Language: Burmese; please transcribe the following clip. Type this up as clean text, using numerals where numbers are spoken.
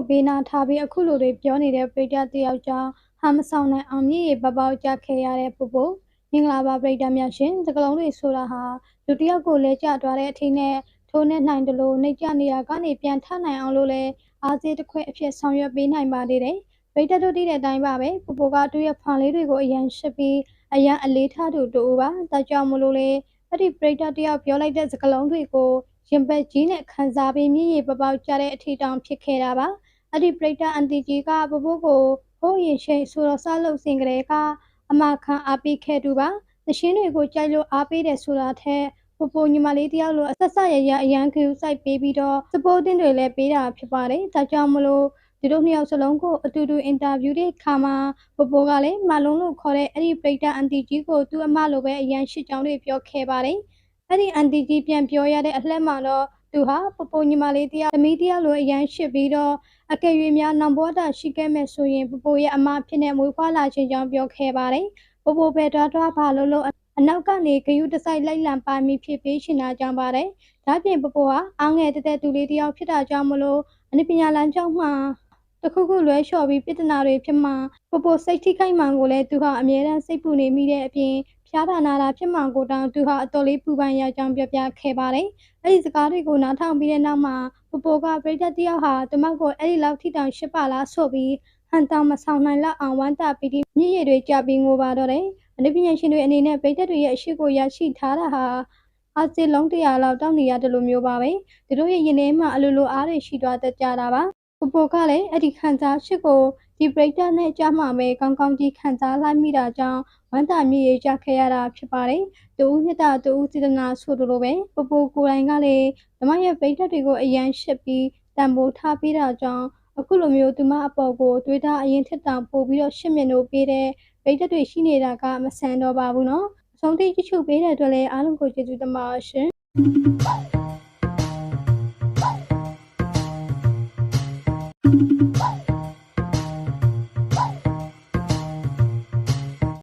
ဘေးနာထားပြီးအခုလိုတွေပြောနေတဲ့ပရိသတ်တယောက်ကြောင့်ဟာမဆောင်နိုင်အောင်မြည်ရပပောက်ကြခဲ့ရတဲ့ပူပူမင်္ဂလာပါပရိသတ်များရှင်စကလုံးတွေဆိုတာဟာလူတစ်ယောက်ကိုလဲကျသွားတဲ့အထိနဲ့ထိုးနဲ့နိုင်တယ်လို့နှိပ်ကြနေရကနေပြန်ထနိုင်အောင်လို့လဲအားစေးတစ်ခွက်အဖြစ်ဆောင်ရွက်ပေးနိုင်ပါသေးတယ်ပရိသတ်တို့တည်တဲ့အတိုင်းပါပဲပူပူကသူ့ရဲ့ဖောင်လေးတွေကိုအရန်ရှစ်ပြီးအရန်အလေးထားသူတူပါဒါကြောင့်မလို့လေအဲ့ဒီပရိသတ်တယောက်ပြောလိုက်တဲ့စကလုံးတွေကိုရင်ပတ်ကြီးနဲ့ခန်းစားပြီးမြည်ရပပောက်ကြတဲ့အထီတောင်ဖြစ်ခဲ့တာပါအဲ့ဒီပရိသတ်အန်တီကြီးကပပိုးကိုဟိုးရင်ရှိဆိုတော့စားလို့စင်ကလေးကအမခံအားပေးခဲ့သူပါသရှင်တွေကိုကြိုက်လို့အားပေးတယ်ဆိုတာထက်ပပိုးညီမလေးတယောက်လိုအဆက်ဆက်ရရအရန်ကူစိုက်ပေးပြီးတော့စပိုးတင်တွေလည်းပေးတာဖြစ်ပါတယ်ဒါကြောင့်မလို့သူတို့နှစ်ယောက်စလုံးကိုအတူတူအင်တာဗျူးတဲ့ခါမှာပပိုးကလည်းမလုံးလို့ခေါ်တဲ့အဲ့ဒီပရိသတ်အန်တီကြီးကိုသူ့အမလိုပဲအရန်ရှစ်ကြောင်းတွေပြောခဲ့ပါတယ်အဲ့ဒီအန်တီကြီးပြန်ပြောရတဲ့အလှက်မှာတော့သူဟာပပိုးညီမလေးတယောက်သမီးတယောက်လိုအရန်ရှစ်ပြီးတော့အကယ်၍များနောင်ဘဝတာရှိခဲ့မယ်ဆိုရင်ပပိုးရဲ့အမဖြစ်နေမွေးဖွားလာခြင်းကြောင့်ပြောခဲ့ပါတယ်ပပိုးပဲတွားဘာလို့အနောက်ကနေဂယုတစိုက်လိုက်လံပါမိဖြစ်ပေးရှင်တာကြောင့်ပါတယ်ဒါပြင်ပပိုးဟာအားငယ်တဲ့သူလေးတယောက်ဖြစ်တာကြောင့်မလို့အနုပညာလမ်းကြောင်းမှာတခုခုလွဲလျှော်ပြီးပြဿနာတွေဖြစ်မှာပပိုးစိတ်ထိခိုက်မှန်ကိုလည်းသူဟာအမြဲတမ်းစိတ်ပူနေမိတဲ့အပြင်ဖျားတာနာတာဖြစ်မှန်ကိုတောင်သူဟာအတော်လေးပူပန်ရကြောင်းပြောပြခဲ့ပါတယ်အဲ့ဒီစကားတွေကိုနားထောင်ပြီးတဲ့နောက်မှာပပိုးကပရိသတ်တယောက်ဟာတမတ်ကိုအဲ့ဒီလောက်ထိတောင်ရှစ်ပါလားဆိုပြီးဟန်တောင်မဆောင်နိုင်လောက်အောင်ဝမ်းတာပြီးမြည်ရည်တွေကြပြီးငိုပါတော့တယ်အနုပညာရှင်တွေအနေနဲ့ပရိသတ်တွေရဲ့အရှိကိုရရှိထားတာဟာအားစေးလုံး100လောက်တောင်းနေရတယ်လို့မျိုးပါပဲသူတို့ရဲ့ရင်ထဲမှာအလိုလိုအားတွေရှိသွားတတ်ကြတာပါပပိုးကလည်းအဲ့ဒီခံစားရှိကိုဒီပရိသတ်နဲ့ကြားမှာပဲကောင်းကောင်းကြီးခံစားလိုက်မိတာကြောင့်ဝမ်းသာမြည်ရည်ကြခဲ့ရတာဖြစ်ပါတယ်တူဦးမြတ်တာတူဦးစေတနာဆိုလိုပဲပပိုးကိုယ်တိုင်ကလည်းဓမ္မရဲ့ပရိသတ်တွေကိုအယမ်းရှစ်ပြီးတန်ဖိုးထားပေးတာကြောင့်အခုလိုမျိုးသူမအပေါ်ကိုတွေးထားအရင်ထက်တောင်ပို့ပြီးတော့ရှစ်မြင်လို့ပေးတဲ့ပရိသတ်တွေရှိနေတာကမဆန်တော့ပါဘူးနော်အဆုံးထိကြည့်ချုပ်ပေးတဲ့အတွက်လည်းအားလုံးကိုကျေးဇူးတင်ပါရှင်